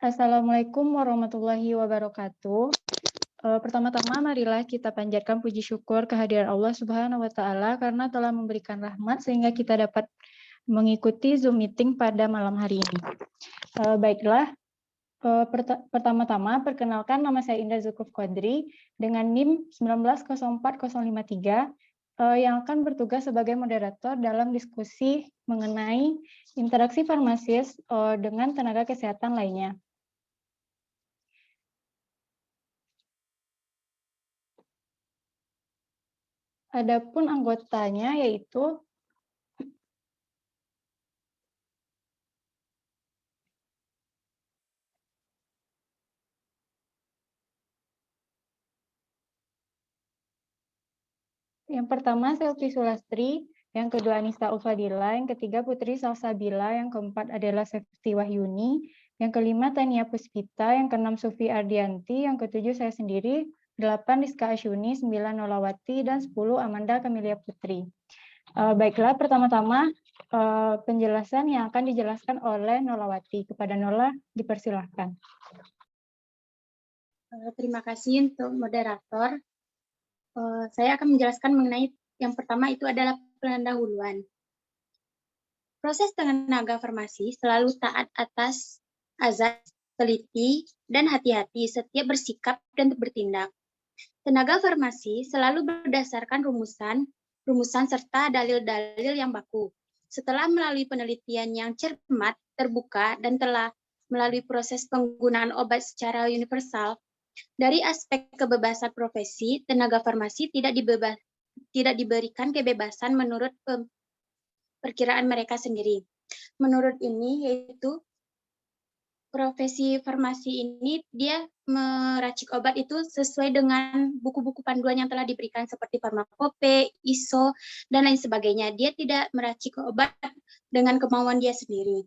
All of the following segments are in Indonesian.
Assalamualaikum warahmatullahi wabarakatuh. Pertama-tama marilah kita panjatkan puji syukur kehadiran Allah Subhanahu wa taala karena telah memberikan rahmat sehingga kita dapat mengikuti Zoom meeting pada malam hari ini. Baiklah, pertama-tama perkenalkan nama saya Indah Zulkuf Qadri dengan NIM 1904053 yang akan bertugas sebagai moderator dalam diskusi mengenai interaksi farmasis dengan tenaga kesehatan lainnya. Adapun anggotanya yaitu yang pertama Selvi Sulastri, yang kedua Anissa Ufadila, yang ketiga Putri Salsabila, yang keempat adalah Sefti Wahyuni, yang kelima Tania Puspita, yang keenam Sufi Ardianti, yang ketujuh saya sendiri, 8 Rizka Asyuni, 9 Nolawati, dan 10 Amanda Kamilia Putri. Baiklah, pertama-tama penjelasan yang akan dijelaskan oleh Nolawati. Kepada Nola, dipersilahkan. Terima kasih untuk moderator. Saya akan menjelaskan mengenai yang pertama itu adalah pendahuluan. Proses tenaga farmasi selalu taat atas azas, teliti, dan hati-hati setiap bersikap dan bertindak. Tenaga farmasi selalu berdasarkan rumusan serta dalil-dalil yang baku. Setelah melalui penelitian yang cermat, terbuka, dan telah melalui proses penggunaan obat secara universal, dari aspek kebebasan profesi, tenaga farmasi tidak diberikan kebebasan menurut perkiraan mereka sendiri. Menurut ini yaitu profesi farmasi ini dia meracik obat itu sesuai dengan buku-buku panduan yang telah diberikan seperti Farmakope, ISO, dan lain sebagainya. Dia tidak meracik obat dengan kemauan dia sendiri.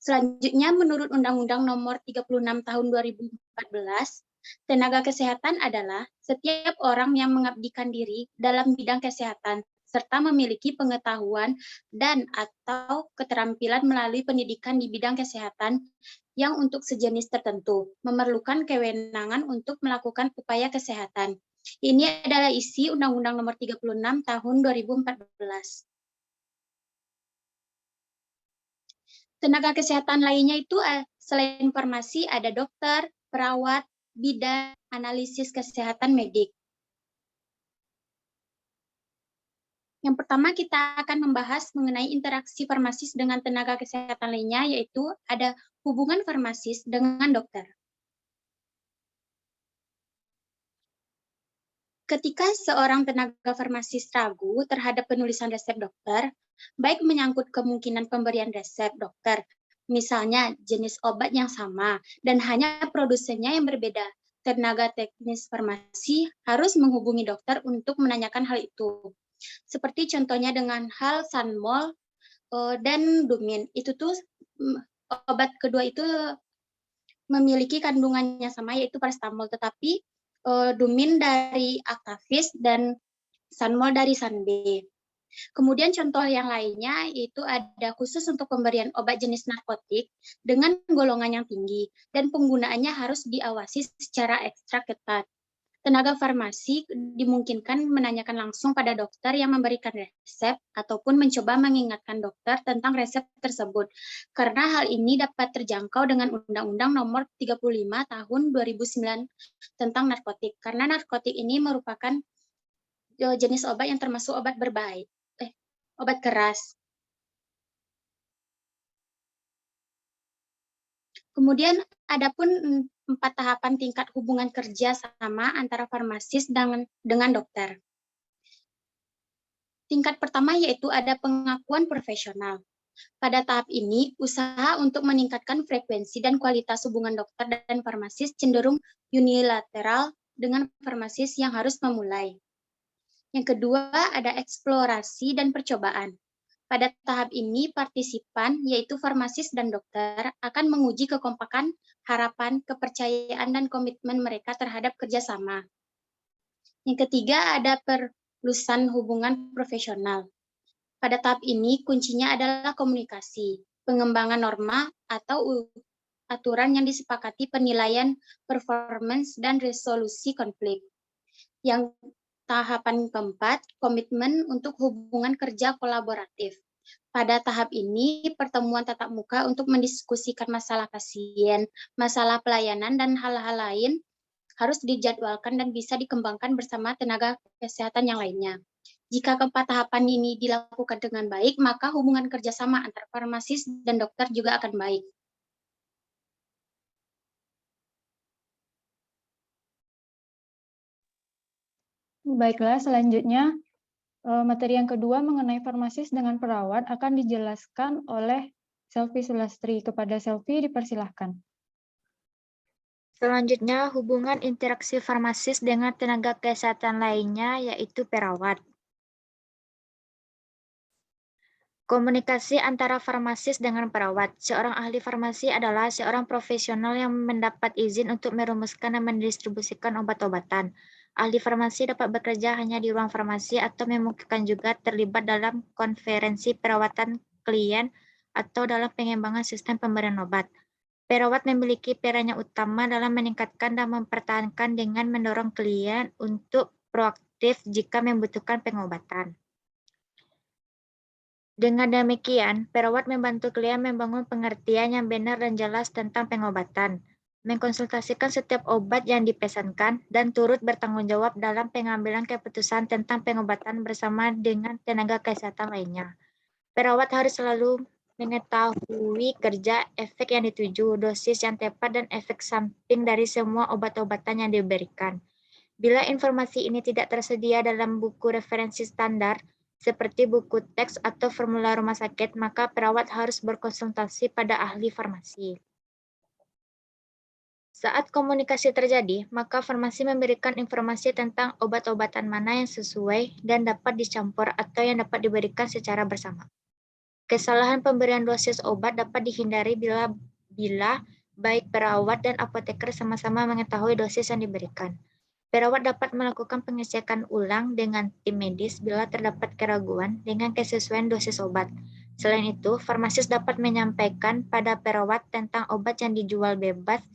Selanjutnya, menurut Undang-Undang Nomor 36 Tahun 2014, tenaga kesehatan adalah setiap orang yang mengabdikan diri dalam bidang kesehatan serta memiliki pengetahuan dan atau keterampilan melalui pendidikan di bidang kesehatan yang untuk sejenis tertentu memerlukan kewenangan untuk melakukan upaya kesehatan. Ini adalah isi Undang-Undang Nomor 36 Tahun 2014. Tenaga kesehatan lainnya itu selain farmasi ada dokter, perawat, bidan, analisis kesehatan medik. Yang pertama kita akan membahas mengenai interaksi farmasis dengan tenaga kesehatan lainnya, yaitu ada hubungan farmasis dengan dokter. Ketika seorang tenaga farmasis ragu terhadap penulisan resep dokter, baik menyangkut kemungkinan pemberian resep dokter, misalnya jenis obat yang sama dan hanya produsennya yang berbeda, tenaga teknis farmasi harus menghubungi dokter untuk menanyakan hal itu. Seperti contohnya dengan hal Sanmol dan Dumin. Itu tuh obat kedua itu memiliki kandungannya sama yaitu paracetamol, tetapi Dumin dari Actavis dan Sanmol dari Sanbe. Kemudian contoh yang lainnya itu ada khusus untuk pemberian obat jenis narkotik dengan golongan yang tinggi dan penggunaannya harus diawasi secara ekstra ketat. Tenaga farmasi dimungkinkan menanyakan langsung pada dokter yang memberikan resep ataupun mencoba mengingatkan dokter tentang resep tersebut. Karena hal ini dapat terjangkau dengan Undang-Undang Nomor 35 Tahun 2009 tentang narkotik. Karena narkotik ini merupakan jenis obat yang termasuk obat berbahaya, obat keras. Kemudian adapun 4 tahapan tingkat hubungan kerja sama antara farmasis dengan dokter. Tingkat pertama yaitu ada pengakuan profesional. Pada tahap ini, usaha untuk meningkatkan frekuensi dan kualitas hubungan dokter dan farmasis cenderung unilateral dengan farmasis yang harus memulai. Yang kedua ada eksplorasi dan percobaan. Pada tahap ini, partisipan, yaitu farmasis dan dokter, akan menguji kekompakan, harapan, kepercayaan, dan komitmen mereka terhadap kerjasama. Yang ketiga, ada perluasan hubungan profesional. Pada tahap ini, kuncinya adalah komunikasi, pengembangan norma, aturan yang disepakati penilaian performance dan resolusi konflik. Yang tahapan keempat, komitmen untuk hubungan kerja kolaboratif. Pada tahap ini, pertemuan tatap muka untuk mendiskusikan masalah pasien, masalah pelayanan, dan hal-hal lain harus dijadwalkan dan bisa dikembangkan bersama tenaga kesehatan yang lainnya. Jika keempat tahapan ini dilakukan dengan baik, maka hubungan kerjasama antar farmasis dan dokter juga akan baik. Baiklah, selanjutnya materi yang kedua mengenai farmasis dengan perawat akan dijelaskan oleh Selvi Sulastri. Kepada Selvi dipersilahkan. Selanjutnya, hubungan interaksi farmasis dengan tenaga kesehatan lainnya, yaitu perawat. Komunikasi antara farmasis dengan perawat. Seorang ahli farmasi adalah seorang profesional yang mendapat izin untuk merumuskan dan mendistribusikan obat-obatan. Ahli farmasi dapat bekerja hanya di ruang farmasi atau memungkinkan juga terlibat dalam konferensi perawatan klien atau dalam pengembangan sistem pemberian obat. Perawat memiliki perannya utama dalam meningkatkan dan mempertahankan dengan mendorong klien untuk proaktif jika membutuhkan pengobatan. Dengan demikian, perawat membantu klien membangun pengertian yang benar dan jelas tentang pengobatan, mengkonsultasikan setiap obat yang dipesankan, dan turut bertanggung jawab dalam pengambilan keputusan tentang pengobatan bersama dengan tenaga kesehatan lainnya. Perawat harus selalu mengetahui kerja, efek yang dituju, dosis yang tepat, dan efek samping dari semua obat-obatan yang diberikan. Bila informasi ini tidak tersedia dalam buku referensi standar, seperti buku teks atau formular rumah sakit, maka perawat harus berkonsultasi pada ahli farmasi. Saat komunikasi terjadi, maka farmasi memberikan informasi tentang obat-obatan mana yang sesuai dan dapat dicampur atau yang dapat diberikan secara bersama. Kesalahan pemberian dosis obat dapat dihindari bila baik perawat dan apoteker sama-sama mengetahui dosis yang diberikan. Perawat dapat melakukan pengecekan ulang dengan tim medis bila terdapat keraguan dengan kesesuaian dosis obat. Selain itu, farmasis dapat menyampaikan pada perawat tentang obat yang dijual bebas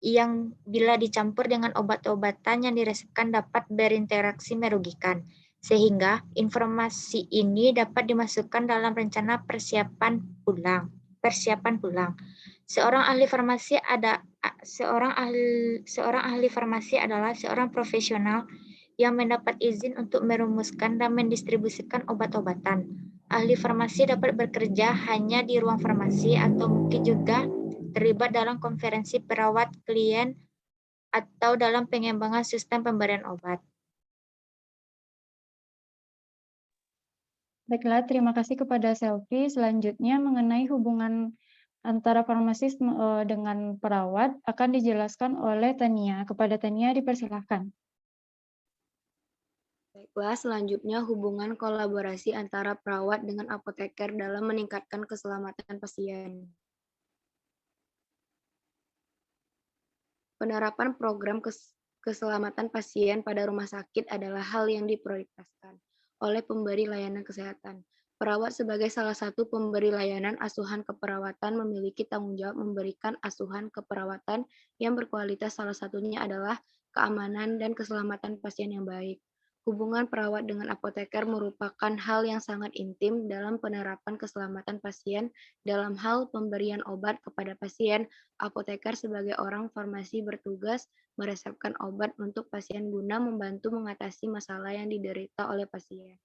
yang bila dicampur dengan obat-obatan yang diresepkan dapat berinteraksi merugikan. Sehingga informasi ini dapat dimasukkan dalam rencana persiapan pulang. Seorang ahli farmasi adalah seorang profesional yang mendapat izin untuk merumuskan dan mendistribusikan obat-obatan. Ahli farmasi dapat bekerja hanya di ruang farmasi atau mungkin juga terlibat dalam konferensi perawat klien atau dalam pengembangan sistem pemberian obat. Baiklah, terima kasih kepada Selvi. Selanjutnya mengenai hubungan antara farmasis dengan perawat akan dijelaskan oleh Tania. Kepada Tania dipersilahkan. Baiklah, selanjutnya hubungan kolaborasi antara perawat dengan apoteker dalam meningkatkan keselamatan pasien. Penerapan program keselamatan pasien pada rumah sakit adalah hal yang diprioritaskan oleh pemberi layanan kesehatan. Perawat sebagai salah satu pemberi layanan asuhan keperawatan memiliki tanggung jawab memberikan asuhan keperawatan yang berkualitas, salah satunya adalah keamanan dan keselamatan pasien yang baik. Hubungan perawat dengan apoteker merupakan hal yang sangat intim dalam penerapan keselamatan pasien. Dalam hal pemberian obat kepada pasien, apoteker sebagai orang farmasi bertugas meresepkan obat untuk pasien guna membantu mengatasi masalah yang diderita oleh pasien.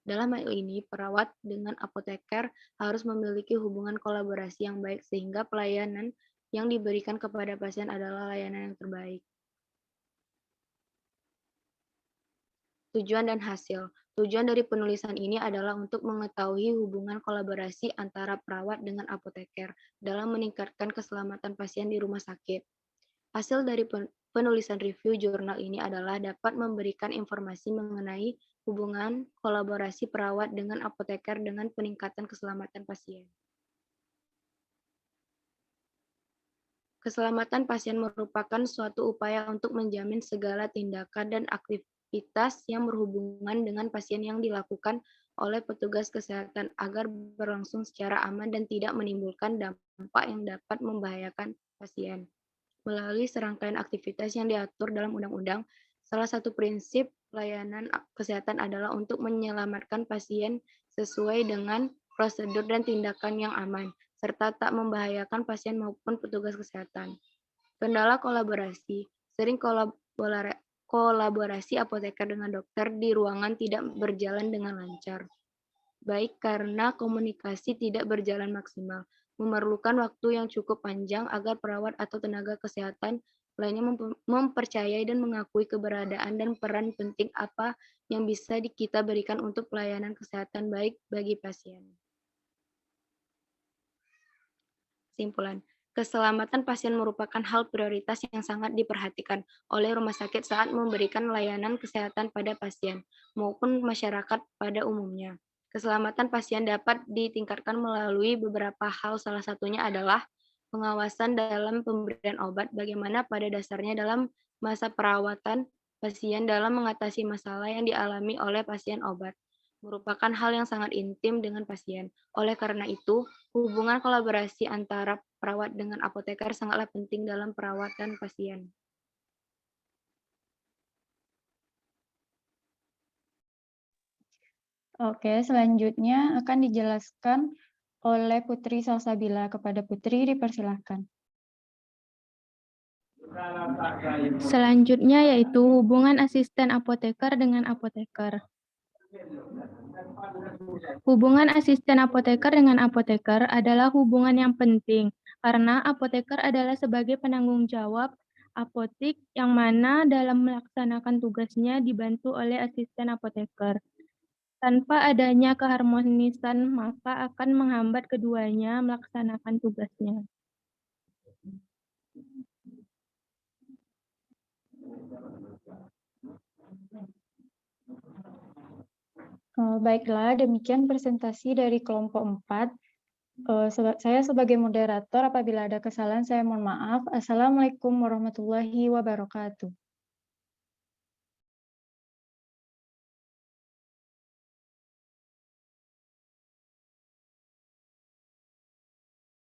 Dalam hal ini, perawat dengan apoteker harus memiliki hubungan kolaborasi yang baik sehingga pelayanan yang diberikan kepada pasien adalah layanan yang terbaik. Tujuan dan hasil. Tujuan dari penulisan ini adalah untuk mengetahui hubungan kolaborasi antara perawat dengan apoteker dalam meningkatkan keselamatan pasien di rumah sakit. Hasil dari penulisan review jurnal ini adalah dapat memberikan informasi mengenai hubungan kolaborasi perawat dengan apoteker dengan peningkatan keselamatan pasien. Keselamatan pasien merupakan suatu upaya untuk menjamin segala tindakan dan aktivitas yang berhubungan dengan pasien yang dilakukan oleh petugas kesehatan agar berlangsung secara aman dan tidak menimbulkan dampak yang dapat membahayakan pasien. Melalui serangkaian aktivitas yang diatur dalam undang-undang, salah satu prinsip layanan kesehatan adalah untuk menyelamatkan pasien sesuai dengan prosedur dan tindakan yang aman, serta tak membahayakan pasien maupun petugas kesehatan. Kendala kolaborasi, sering kolaborasi apoteker dengan dokter di ruangan tidak berjalan dengan lancar, baik karena komunikasi tidak berjalan maksimal, memerlukan waktu yang cukup panjang agar perawat atau tenaga kesehatan lainnya mempercayai dan mengakui keberadaan dan peran penting apa yang bisa kita berikan untuk pelayanan kesehatan baik bagi pasien. Kesimpulan. Keselamatan pasien merupakan hal prioritas yang sangat diperhatikan oleh rumah sakit saat memberikan layanan kesehatan pada pasien maupun masyarakat pada umumnya. Keselamatan pasien dapat ditingkatkan melalui beberapa hal, salah satunya adalah pengawasan dalam pemberian obat, bagaimana pada dasarnya dalam masa perawatan pasien dalam mengatasi masalah yang dialami oleh pasien obat merupakan hal yang sangat intim dengan pasien. Oleh karena itu, hubungan kolaborasi antara perawat dengan apoteker sangatlah penting dalam perawatan pasien. Oke, selanjutnya akan dijelaskan oleh Putri Salsabila. Kepada Putri, dipersilahkan. Selanjutnya yaitu hubungan asisten apoteker dengan apoteker. Hubungan asisten apoteker dengan apoteker adalah hubungan yang penting karena apoteker adalah sebagai penanggung jawab apotik yang mana dalam melaksanakan tugasnya dibantu oleh asisten apoteker. Tanpa adanya keharmonisan maka akan menghambat keduanya melaksanakan tugasnya. Baiklah, demikian presentasi dari kelompok 4. Saya sebagai moderator, apabila ada kesalahan saya mohon maaf. Assalamualaikum warahmatullahi wabarakatuh.